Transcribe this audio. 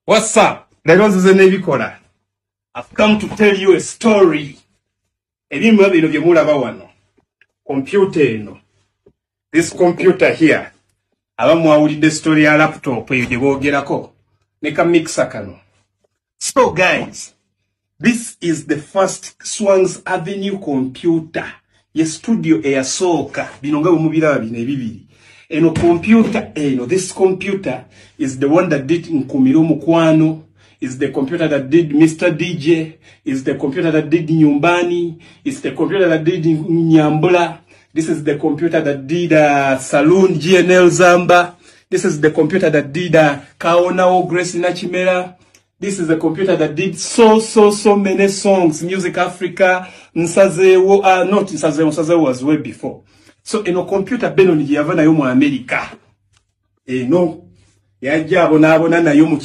What's up? I've come to tell you a story. Computer eno. This computer here. The story ya laptop neka mixer kano. So guys, this is the first Swans Avenue computer. Ye studio eyasoka binonga mubira bine bibiri. Eno computer eno, this computer is the one that did Nkumiro Mukwano, is the computer that did Mr. DJ, is the computer that did Nyumbani, is the computer that did Nyambula, this is the computer that did Saloon GNL Zamba, this is the computer that did Kaonao Grace Nachimera, this is the computer that did so many songs, Music Africa, Nsazewo, not Nsazewo, Nsazewo was way before. So eno computer beno ni yavana yo mu America. No. Yaja abona na yo mu